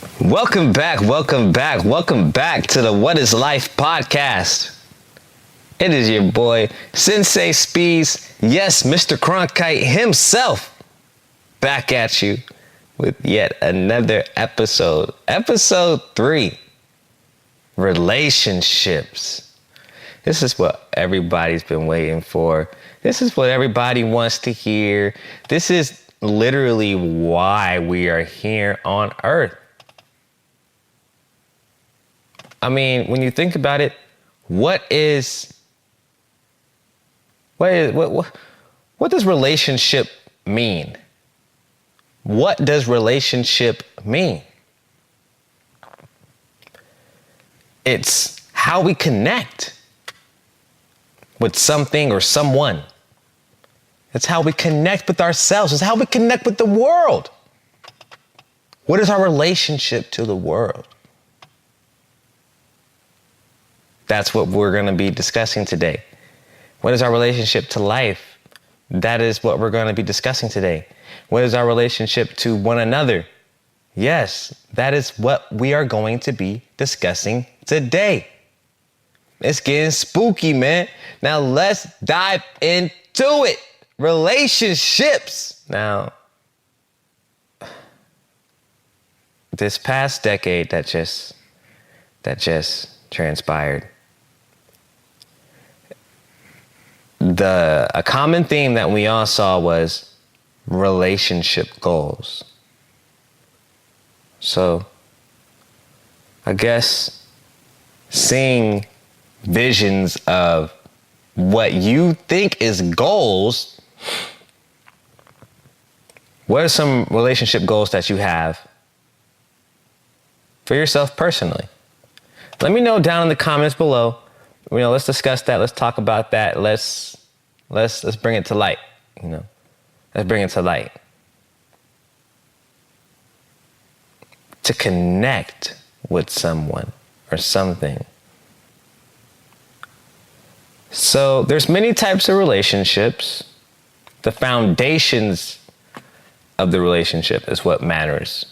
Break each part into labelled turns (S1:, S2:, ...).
S1: Welcome back to the What is Life podcast. It is your boy, Sensei Speeds, yes, Mr. Cronkite himself, back at you with yet another episode. Episode 3, relationships. This is what everybody's been waiting for. This is what everybody wants to hear. This is literally why we are here on Earth. I mean, when you think about it, what does relationship mean? What does relationship mean? It's how we connect with something or someone. It's how we connect with ourselves. It's how we connect with the world. What is our relationship to the world? That's what we're going to be discussing today. What is our relationship to life? That is what we're going to be discussing today. What is our relationship to one another? Yes, that is what we are going to be discussing today. It's getting spooky, man. Now let's dive into it. Relationships. Now, this past decade that just transpired, a common theme that we all saw was relationship goals. So, I guess seeing visions of what you think is goals, what are some relationship goals that you have for yourself personally? Let me know down in the comments below. Let's discuss that. Let's talk about that. Let's bring it to light. Let's bring it to light. To connect with someone or something. So there's many types of relationships. The foundations of the relationship is what matters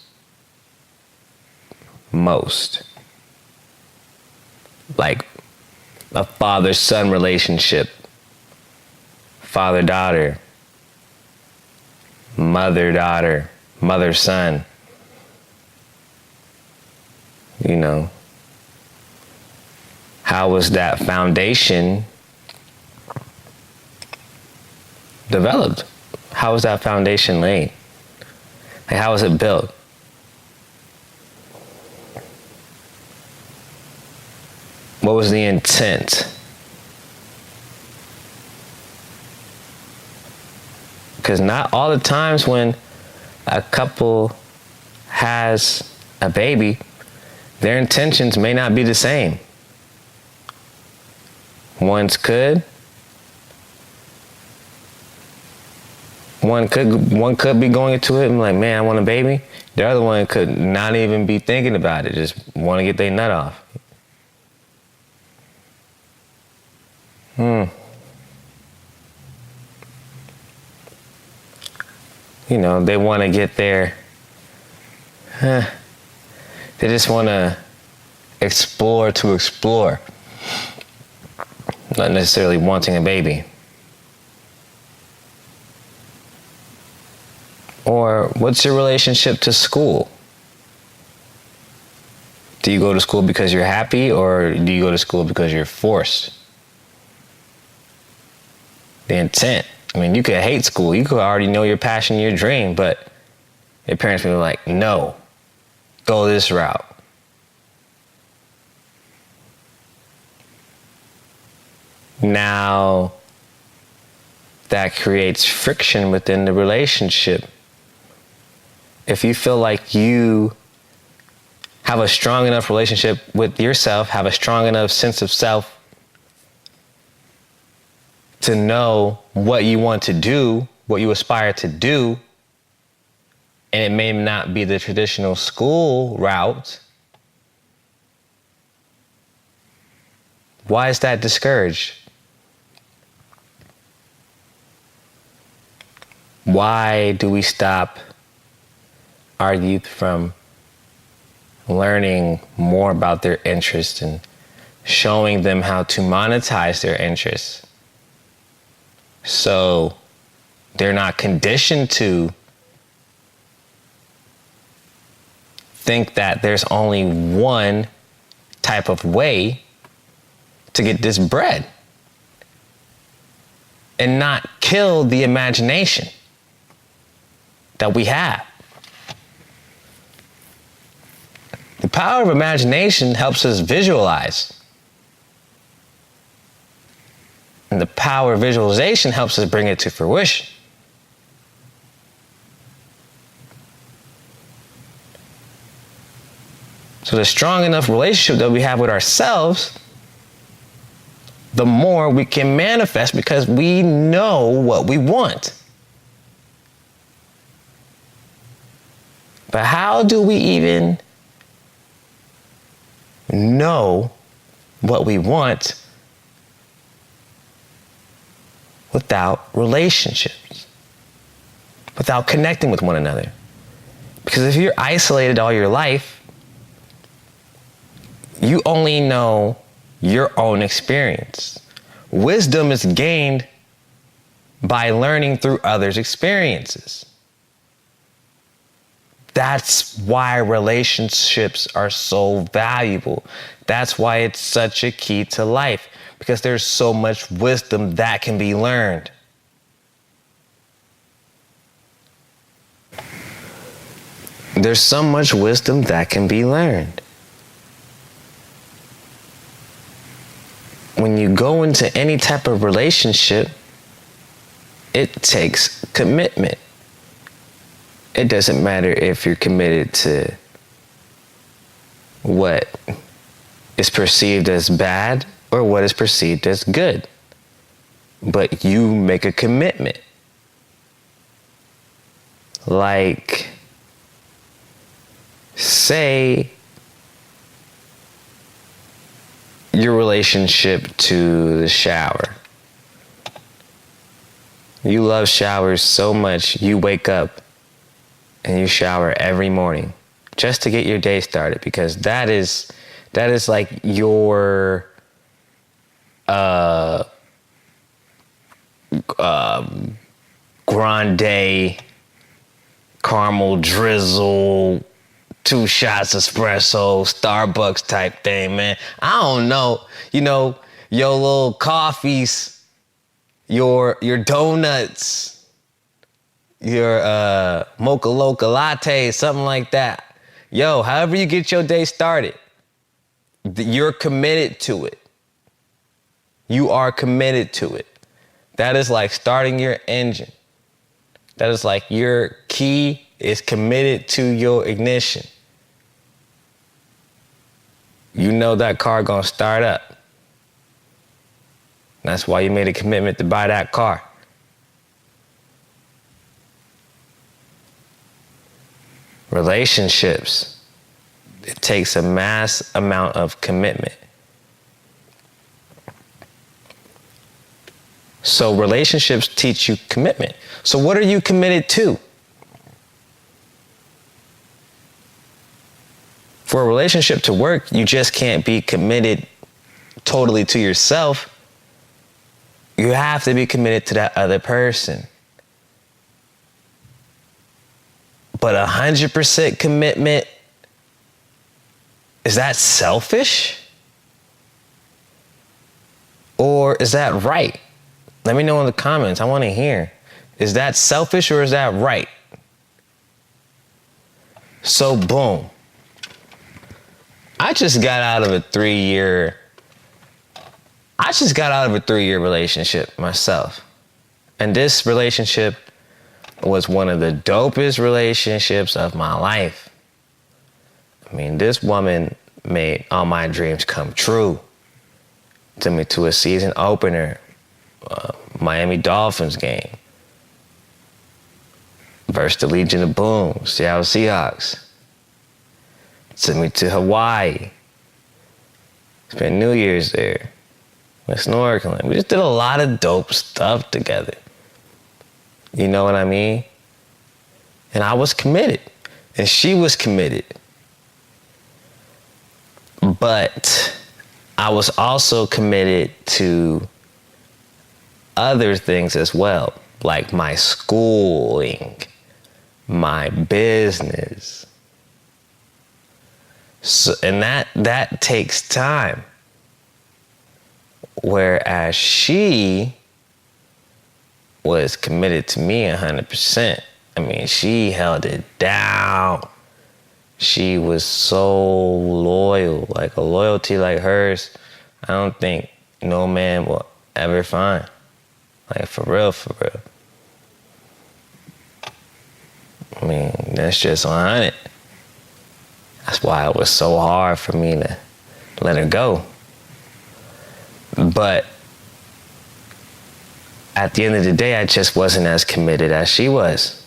S1: most. Like a father-son relationship, father-daughter, mother-daughter, mother-son. How was that foundation developed? How was that foundation laid? How was it built? What was the intent? Because not all the times when a couple has a baby, their intentions may not be the same. One could be going into it and like, man, I want a baby. The other one could not even be thinking about it, just want to get their nut off. They want to get there. They just want to explore to explore. Not necessarily wanting a baby. Or what's your relationship to school? Do you go to school because you're happy, or do you go to school because you're forced? The intent. You could hate school. You could already know your passion, your dream, but your parents will be like, no, go this route. Now, that creates friction within the relationship. If you feel like you have a strong enough relationship with yourself, have a strong enough sense of self to know what you want to do, what you aspire to do, and it may not be the traditional school route, why is that discouraged? Why do we stop our youth from learning more about their interests and showing them how to monetize their interests. So they're not conditioned to think that there's only one type of way to get this bread, and not kill the imagination that we have. The power of imagination helps us visualize. And the power of visualization helps us bring it to fruition. So the strong enough relationship that we have with ourselves, the more we can manifest, because we know what we want. But how do we even know what we want without relationships, without connecting with one another? Because if you're isolated all your life, you only know your own experience. Wisdom is gained by learning through others' experiences. That's why relationships are so valuable. That's why it's such a key to life, because there's so much wisdom that can be learned. There's so much wisdom that can be learned. When you go into any type of relationship, it takes commitment. It doesn't matter if you're committed to what is perceived as bad or what is perceived as good. But you make a commitment. Like, say, your relationship to the shower. You love showers so much, you wake up and you shower every morning just to get your day started, because that is like your grande caramel drizzle, 2 shots espresso, Starbucks type thing, man. I don't know. You know, your little coffees, your donuts, your mocha loca latte, something like that. Yo, however you get your day started, you're committed to it. You are committed to it. That is like starting your engine. That is like your key is committed to your ignition. You know that car gonna start up. That's why you made a commitment to buy that car. Relationships, it takes a mass amount of commitment. So relationships teach you commitment. So what are you committed to? For a relationship to work, you just can't be committed totally to yourself. You have to be committed to that other person. But 100% commitment, is that selfish? Or is that right? Let me know in the comments. I want to hear. Is that selfish or is that right? So boom. I just got out of a 3-year relationship myself. And this relationship was one of the dopest relationships of my life. I mean, this woman made all my dreams come true. Took me to a season opener, Miami Dolphins game, versus the Legion of Boom, Seattle Seahawks. Took me to Hawaii. Spent New Year's there. Went snorkeling. We just did a lot of dope stuff together. You know what I mean? And I was committed. And she was committed. But I was also committed to other things as well, like my schooling, my business. So, and that takes time. Whereas she was committed to me 100%. I mean, she held it down. She was so loyal, like a loyalty like hers, I don't think no man will ever find. Like, for real, for real. I mean, that's just on it. That's why it was so hard for me to let her go. But at the end of the day, I just wasn't as committed as she was.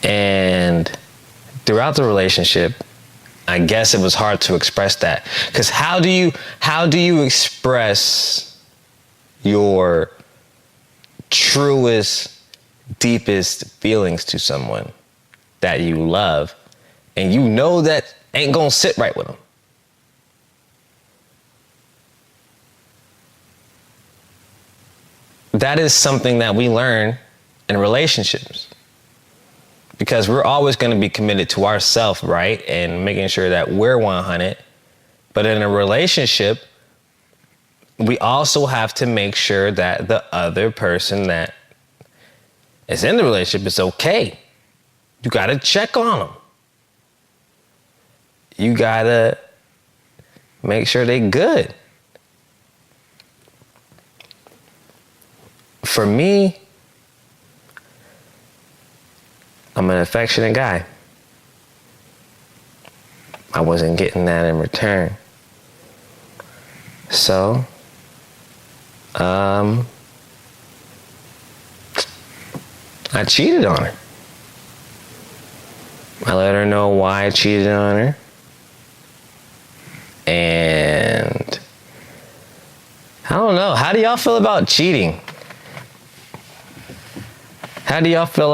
S1: And throughout the relationship, I guess it was hard to express that. Because how do you express your truest, deepest feelings to someone that you love and you know that ain't gonna sit right with them? That is something that we learn in relationships. Because we're always going to be committed to ourselves, right? And making sure that we're 100. But in a relationship, we also have to make sure that the other person that is in the relationship is okay. You got to check on them. You got to make sure they good. For me, I'm an affectionate guy. I wasn't getting that in return. So, I cheated on her. I let her know why I cheated on her. And I don't know. How do y'all feel about cheating? How do y'all feel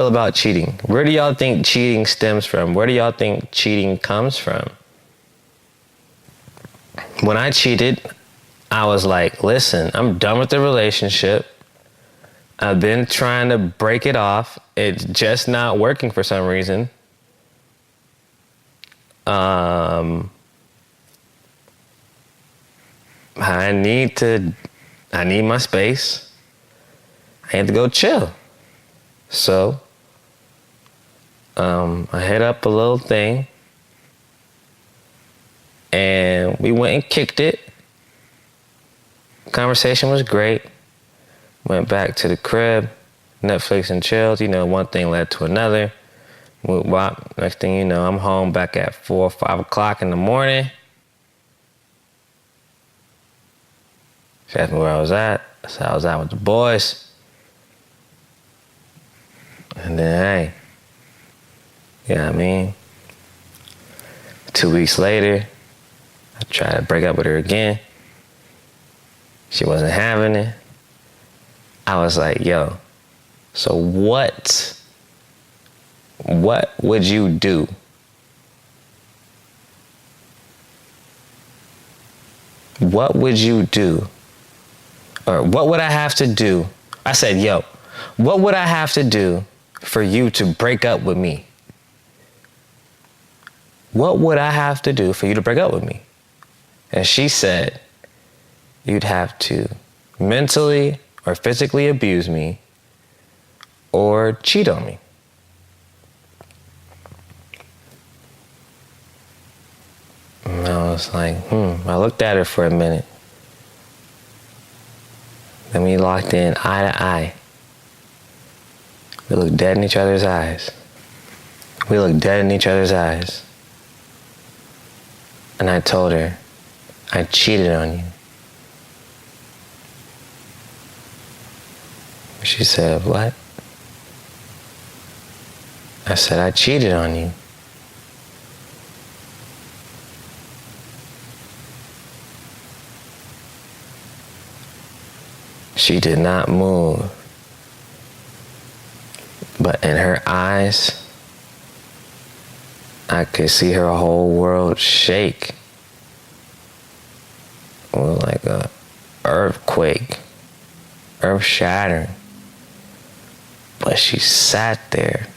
S1: about cheating? Where do y'all think cheating stems from? Where do y'all think cheating comes from? When I cheated, I was like, listen, I'm done with the relationship. I've been trying to break it off. It's just not working for some reason. I need my space. I had to go chill. So, I hit up a little thing and we went and kicked it. Conversation was great. Went back to the crib, Netflix and chilled. You know, one thing led to another. Next thing you know, I'm home back at 4 or 5 o'clock in the morning. She asked me where I was at. I said I was out with the boys. And then, hey, you know what I mean? 2 weeks later, I tried to break up with her again. She wasn't having it. I was like, yo, so what would you do? What would you do? Or what would I have to do? I said, yo, what would I have to do for you to break up with me? What would I have to do for you to break up with me? And she said, you'd have to mentally or physically abuse me or cheat on me. And I was like, I looked at her for a minute. Then we locked in eye to eye. We looked dead in each other's eyes. And I told her, I cheated on you. She said, what? I said, I cheated on you. She did not move. But in her eyes, I could see her whole world shake. It was like a earthquake, earth shattering. But she sat there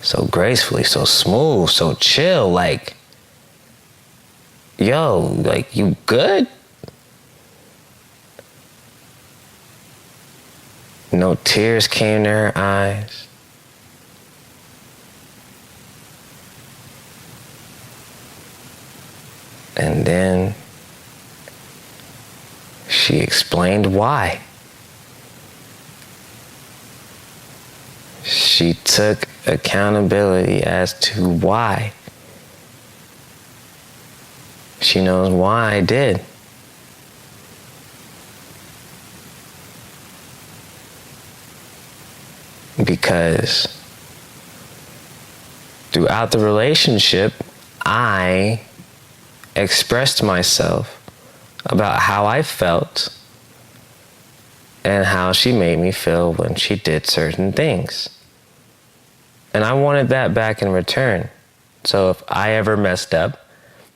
S1: so gracefully, so smooth, so chill, like, yo, like, you good? No tears came to her eyes. And then she explained why. She took accountability as to why. She knows why I did. Because throughout the relationship, I expressed myself about how I felt and how she made me feel when she did certain things. And I wanted that back in return. So if I ever messed up,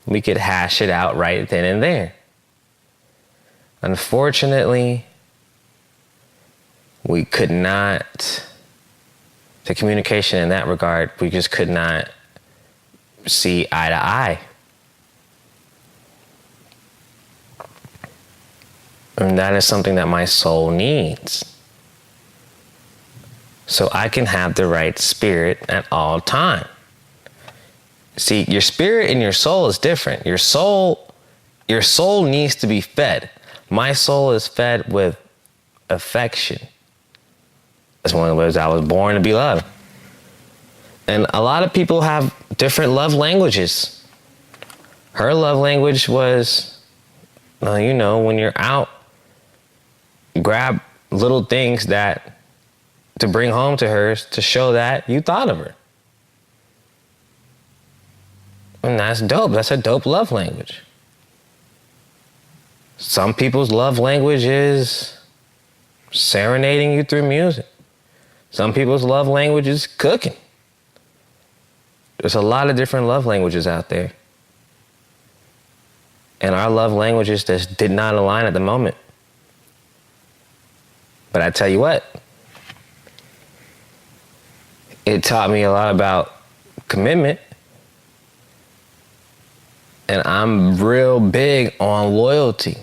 S1: we could hash it out right then and there. Unfortunately, we could not, the communication in that regard, we just could not see eye to eye. And that is something that my soul needs. So I can have the right spirit at all time. See, your spirit and your soul is different. Your soul needs to be fed. My soul is fed with affection. That's one of the ways I was born to be loved. And a lot of people have different love languages. Her love language was, when you're out, grab little things to bring home to her to show that you thought of her. And that's dope. That's a dope love language. Some people's love language is serenading you through music. Some people's love language is cooking. There's a lot of different love languages out there. And our love languages just did not align at the moment. But I tell you what, it taught me a lot about commitment. And I'm real big on loyalty.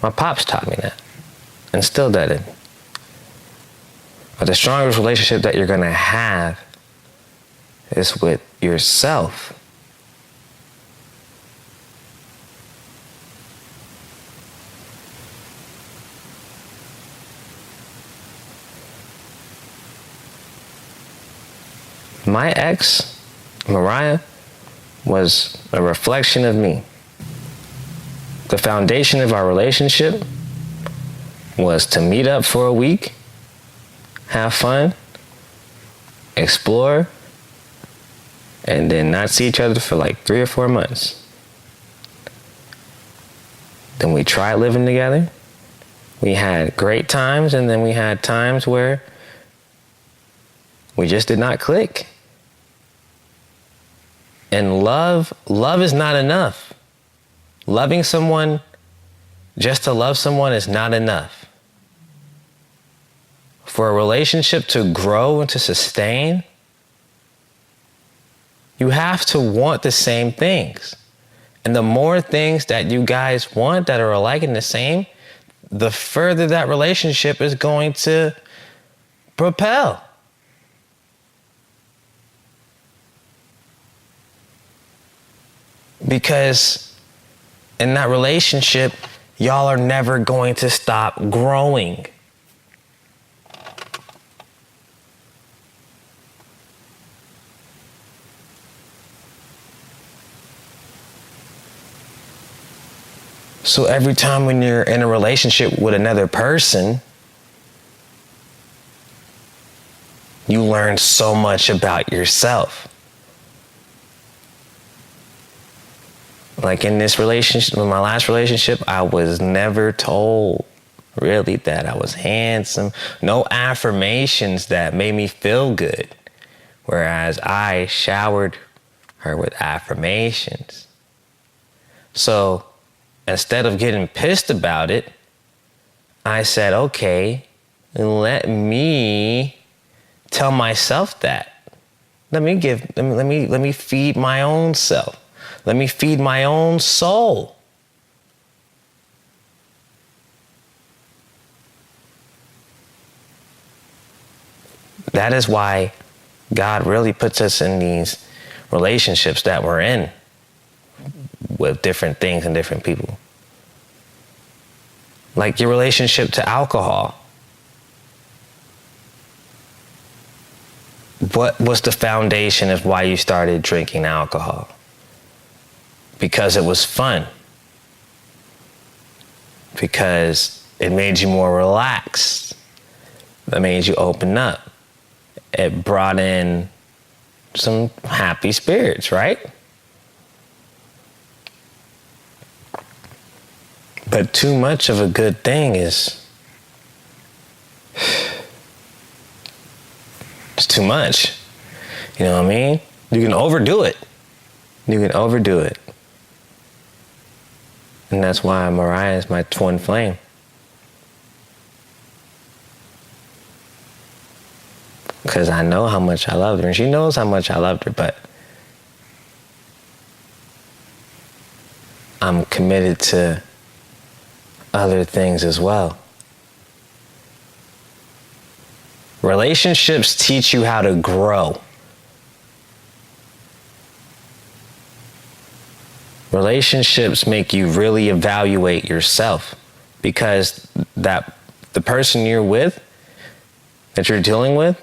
S1: My pops taught me that, and still does it. But the strongest relationship that you're gonna have is with yourself. My ex, Mariah, was a reflection of me. The foundation of our relationship was to meet up for a week, have fun, explore, and then not see each other for like 3 or 4 months. Then we tried living together. We had great times, and then we had times where we just did not click. And love is not enough. Loving someone just to love someone is not enough. For a relationship to grow and to sustain, you have to want the same things. And the more things that you guys want that are alike and the same, the further that relationship is going to propel. Because in that relationship, y'all are never going to stop growing. So every time when you're in a relationship with another person, you learn so much about yourself. Like in this relationship, in my last relationship, I was never told really that I was handsome. No affirmations that made me feel good. Whereas I showered her with affirmations. So instead of getting pissed about it, I said, okay, let me tell myself that. Let me feed my own self. Let me feed my own soul. That is why God really puts us in these relationships that we're in with different things and different people. Like your relationship to alcohol. What was the foundation of why you started drinking alcohol? Because it was fun. Because it made you more relaxed. It made you open up. It brought in some happy spirits, right? But too much of a good thing is... it's too much. You know what I mean? You can overdo it. You can overdo it. And that's why Mariah is my twin flame. Because I know how much I loved her. And she knows how much I loved her. But I'm committed to other things as well. Relationships teach you how to grow. Relationships make you really evaluate yourself, because the person you're with, that you're dealing with,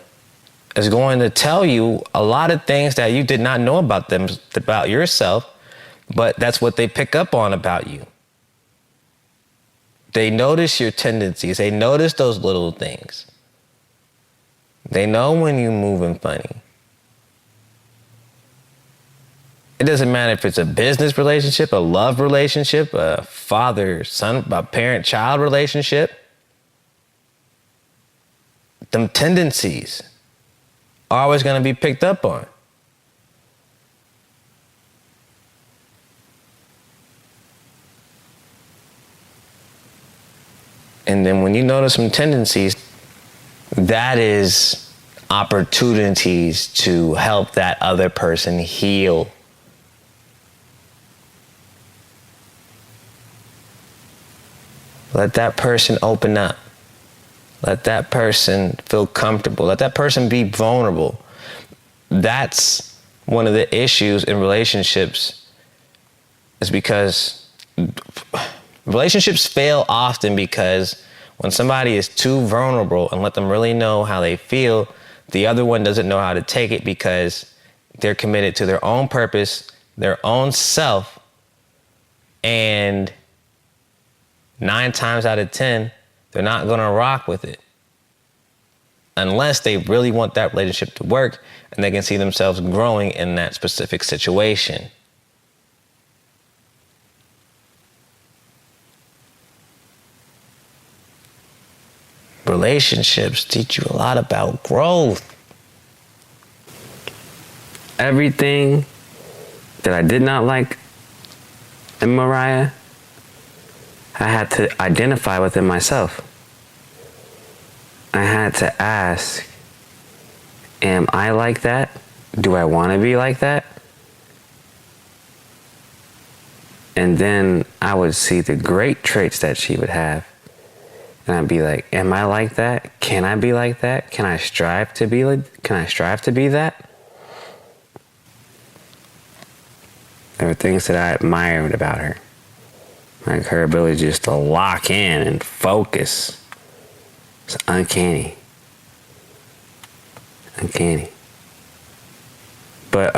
S1: is going to tell you a lot of things that you did not know about them, about yourself, but that's what they pick up on about you. They notice your tendencies. They notice those little things. They know when you're moving funny. It doesn't matter if it's a business relationship, a love relationship, a father-son, a parent-child relationship. Them tendencies are always going to be picked up on. And then when you notice some tendencies, that is opportunities to help that other person heal. Let that person open up. Let that person feel comfortable. Let that person be vulnerable. That's one of the issues in relationships, is because relationships fail often because when somebody is too vulnerable and let them really know how they feel, the other one doesn't know how to take it because they're committed to their own purpose, their own self, and 9 times out of 10, they're not going to rock with it unless they really want that relationship to work and they can see themselves growing in that specific situation. Relationships teach you a lot about growth. Everything that I did not like in Mariah, I had to identify within myself. I had to ask, am I like that? Do I want to be like that? And then I would see the great traits that she would have. And I'd be like, am I like that? Can I be like that? Can I strive to be that? There were things that I admired about her. Like her ability just to lock in and focus. It's uncanny. Uncanny. But,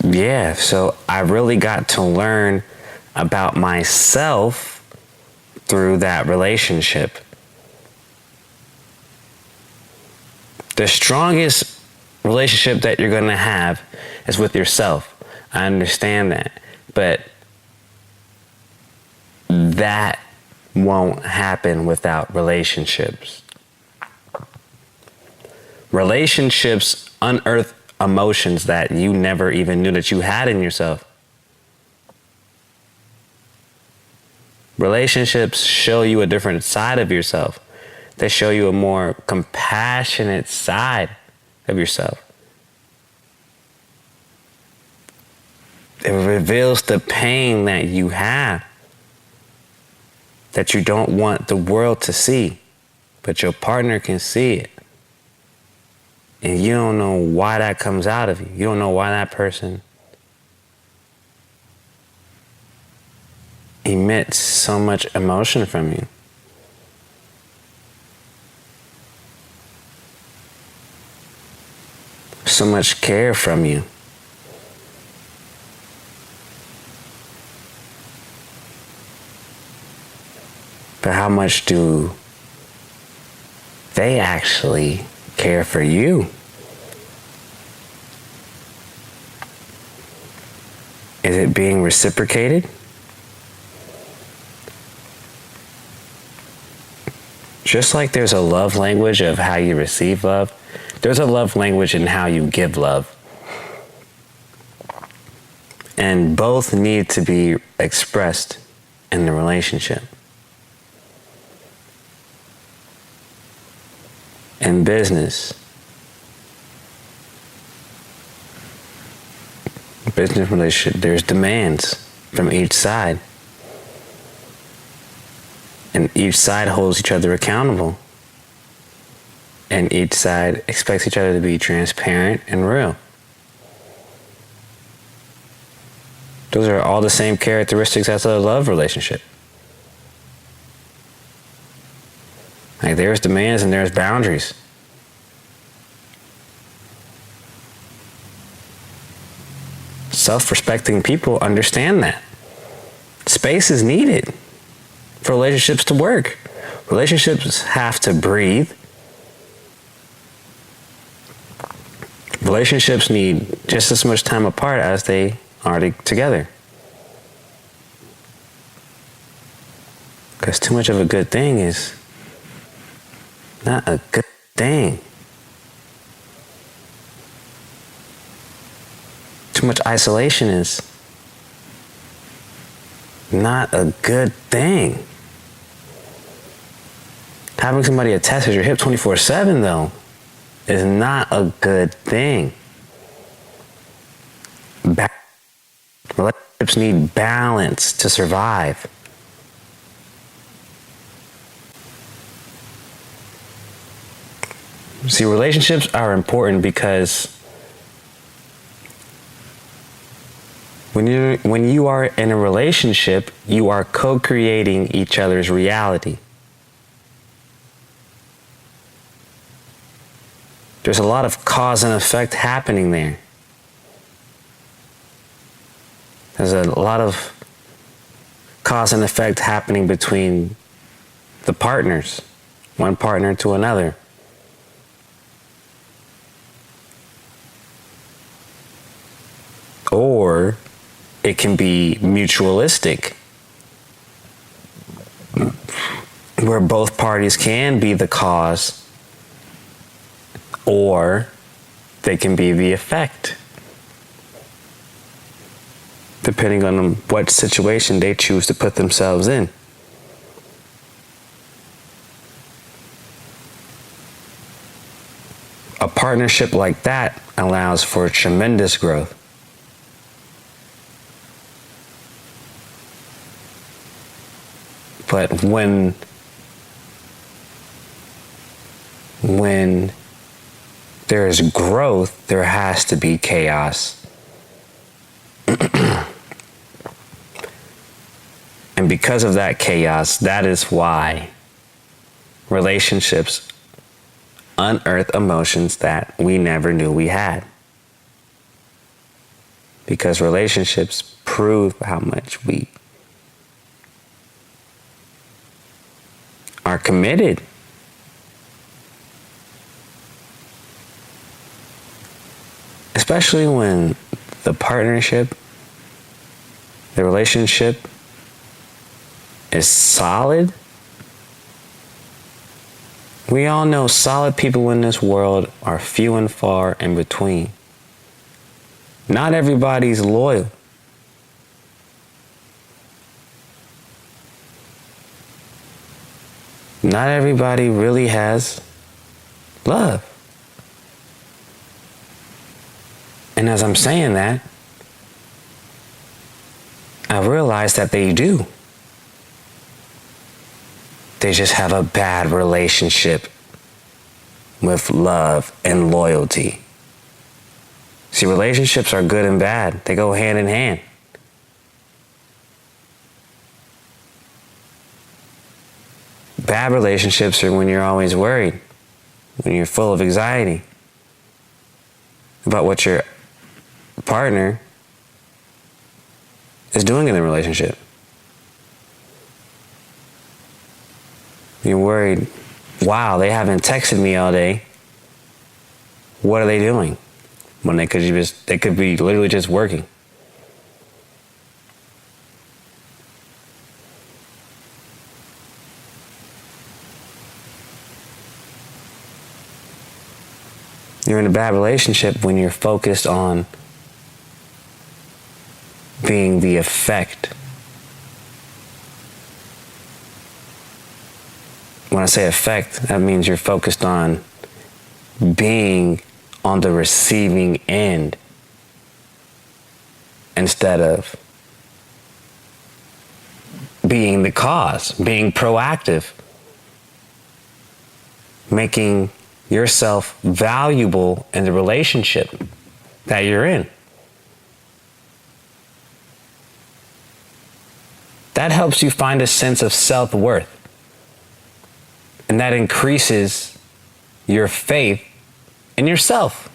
S1: yeah, so I really got to learn about myself through that relationship. The strongest relationship that you're going to have is with yourself. I understand that. But
S2: that won't happen without relationships. Relationships unearth emotions that you never even knew that you had in yourself. Relationships show you a different side of yourself. They show you a more compassionate side of yourself. It reveals the pain that you have, that you don't want the world to see, but your partner can see it. And you don't know why that comes out of you. You don't know why that person emits so much emotion from you. So much care from you. But how much do they actually care for you? Is it being reciprocated? Just like there's a love language of how you receive love, there's a love language in how you give love. And both need to be expressed in the relationship. In business relationship, there's demands from each side. And each side holds each other accountable. And each side expects each other to be transparent and real. Those are all the same characteristics as a love relationship. Like, there's demands and there's boundaries. Self-respecting people understand that. Space is needed for relationships to work. Relationships have to breathe. Relationships need just as much time apart as they are together. Because too much of a good thing is not a good thing. Too much isolation is not a good thing. Having somebody attached to your hip 24/7 though is not a good thing. Relationships need balance to survive. See, relationships are important because when you are in a relationship, you are co-creating each other's reality. There's a lot of cause and effect happening there. There's a lot of cause and effect happening between the partners, one partner to another. Or it can be mutualistic, where both parties can be the cause, or they can be the effect, depending on what situation they choose to put themselves in. A partnership like that allows for tremendous growth. But when there is growth, there has to be chaos. And because of that chaos, that is why relationships unearth emotions that we never knew we had. Because relationships prove how much we are committed. Especially when the partnership, the relationship is solid, we all know solid people in this world are few and far in between. Not everybody's loyal. Not everybody really has love. And as I'm saying that, I realize that they do. They just have a bad relationship with love and loyalty. See, relationships are good and bad. They go hand in hand. Bad relationships are when you're always worried, when you're full of anxiety about what your partner is doing in the relationship. You're worried, wow, they haven't texted me all day. What are they doing? When they could be literally just working. You're in a bad relationship when you're focused on being the effect. When I say effect, that means you're focused on being on the receiving end instead of being the cause, being proactive, making yourself valuable in the relationship that you're in. That helps you find a sense of self-worth. And that increases your faith in yourself.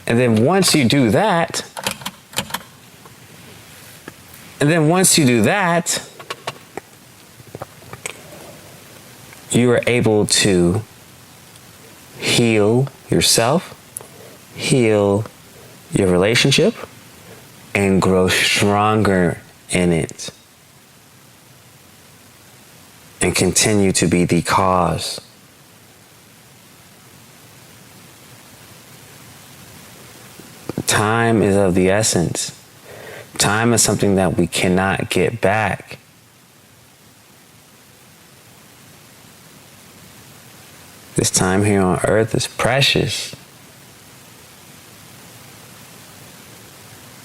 S2: And then once you do that, you are able to heal yourself, heal your relationship, and grow stronger in it. And continue to be the cause. Time is of the essence. Time is something that we cannot get back. This time here on earth is precious.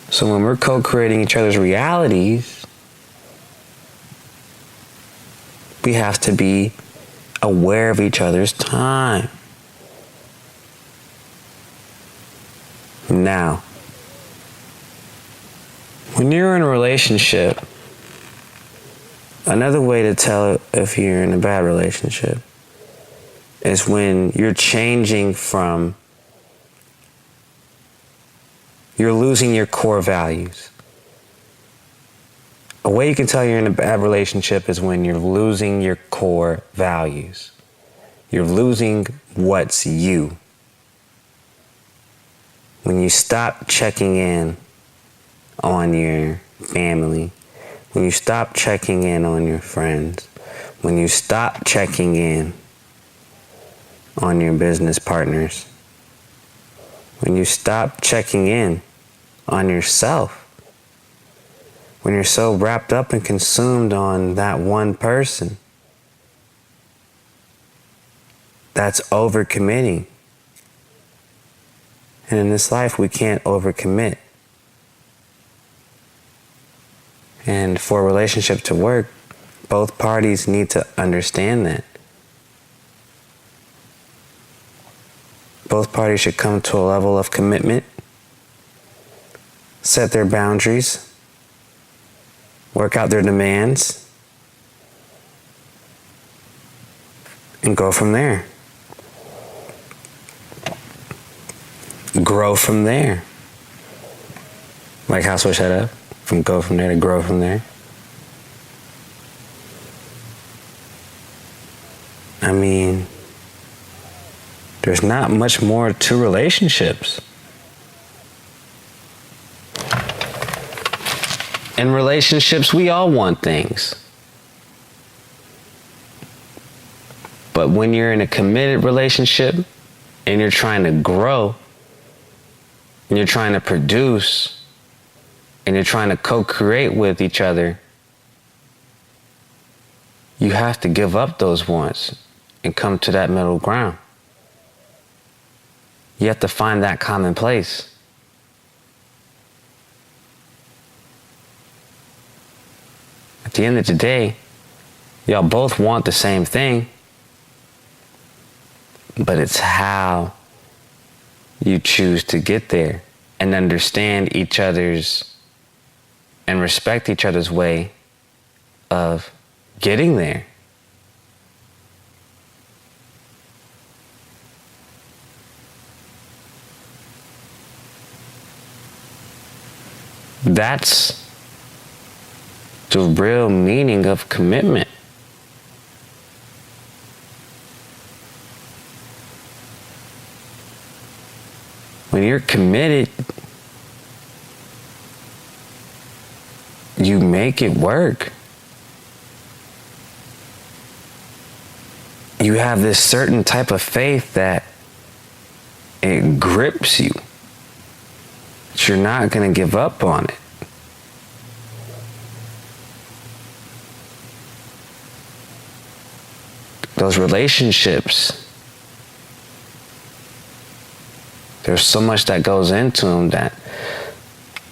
S2: So when we're co-creating each other's realities, we have to be aware of each other's time. Now, when you're in a relationship, another way to tell if you're in a bad relationship is when you're changing from, you're losing your core values. A way you can tell you're in a bad relationship is when you're losing your core values. You're losing what's you. When you stop checking in on your family, when you stop checking in on your friends, when you stop checking in on your business partners, when you stop checking in on yourself, when you're so wrapped up and consumed on that one person, that's overcommitting. And in this life, we can't overcommit. And for a relationship to work, both parties need to understand that. Both parties should come to a level of commitment, set their boundaries, work out their demands, and go from there. Grow from there. Like how I switch that up? From go from there to grow from there. I mean, there's not much more to relationships. In relationships, we all want things. But when you're in a committed relationship and you're trying to grow and you're trying to produce and you're trying to co-create with each other, you have to give up those wants and come to that middle ground. You have to find that common place. At the end of the day, y'all both want the same thing, but it's how you choose to get there and understand each other's and respect each other's way of getting there. That's the real meaning of commitment. When you're committed, you make it work. You have this certain type of faith that it grips you. That you're not going to give up on it. Those relationships, there's so much that goes into them that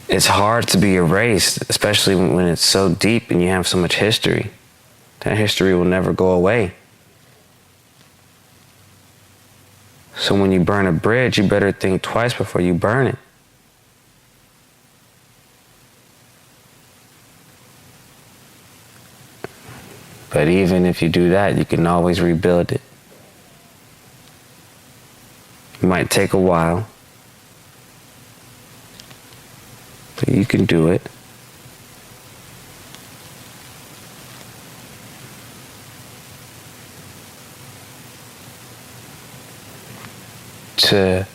S2: it's hard to be erased, especially when it's so deep and you have so much history. That history will never go away. So when you burn a bridge, you better think twice before you burn it. But even if you do that, you can always rebuild it. It might take a while, but you can do it. To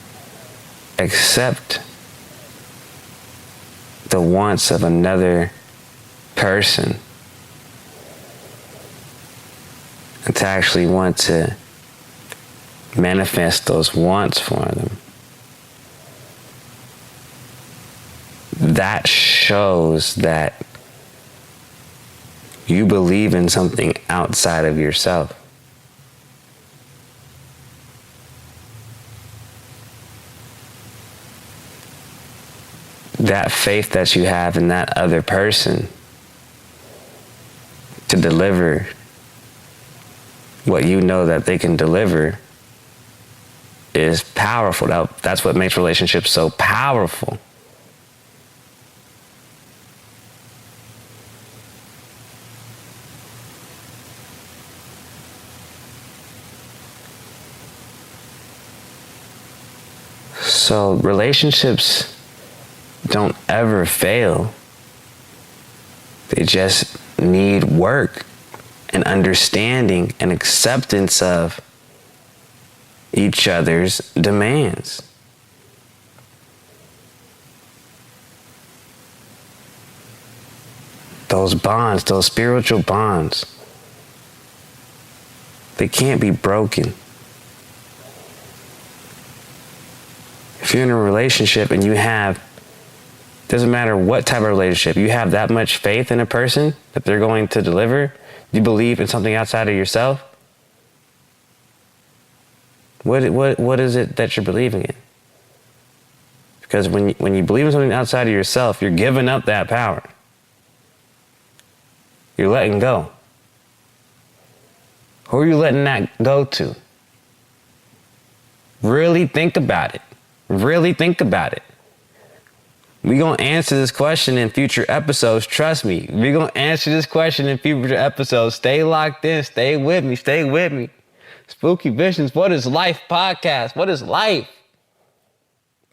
S2: accept the wants of another person, and to actually want to manifest those wants for them. That shows that you believe in something outside of yourself. That faith that you have in that other person to deliver what you know that they can deliver is powerful. That's what makes relationships so powerful. So relationships don't ever fail. They just need work and understanding and acceptance of each other's demands. Those bonds, those spiritual bonds, they can't be broken. If you're in a relationship and you have, doesn't matter what type of relationship, you have that much faith in a person that they're going to deliver, you believe in something outside of yourself, what is it that you're believing in? Because when you believe in something outside of yourself, you're giving up that power. You're letting go. Who are you letting that go to? Really think about it. Really think about it. We're going to answer this question in future episodes. Trust me. We're going to answer this question in future episodes. Stay locked in. Stay with me. Stay with me. Spooky Visions. What is life podcast? What is life?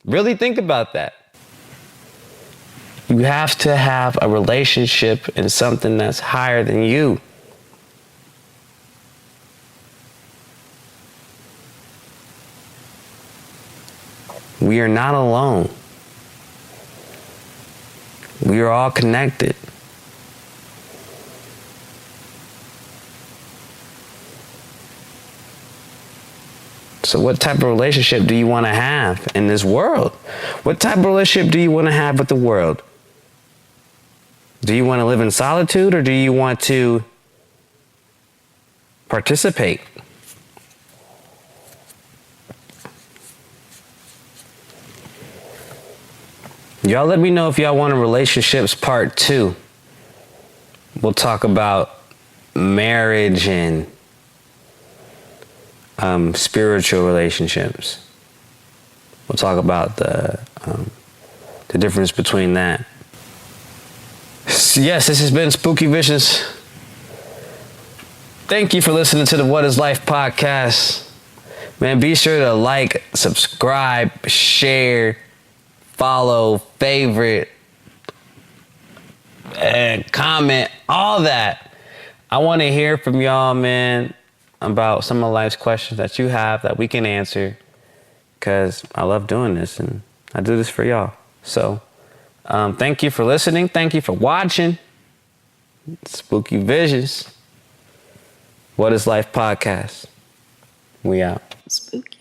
S2: Really think about that. You have to have a relationship in something that's higher than you. We are not alone. We are all connected. So what type of relationship do you want to have in this world? What type of relationship do you want to have with the world? Do you want to live in solitude, or do you want to participate? Y'all let me know if y'all want a relationships part 2. We'll talk about marriage and spiritual relationships. We'll talk about the difference between that. Yes, this has been Spooky Visions. Thank you for listening to the What is Life podcast. Man, be sure to like, subscribe, share, follow, favorite, and comment, all that. I want to hear from y'all, man, about some of life's questions that you have that we can answer, because I love doing this and I do this for y'all. So thank you for listening. Thank you for watching. Spooky Visions. What is Life podcast? We out.
S3: Spooky.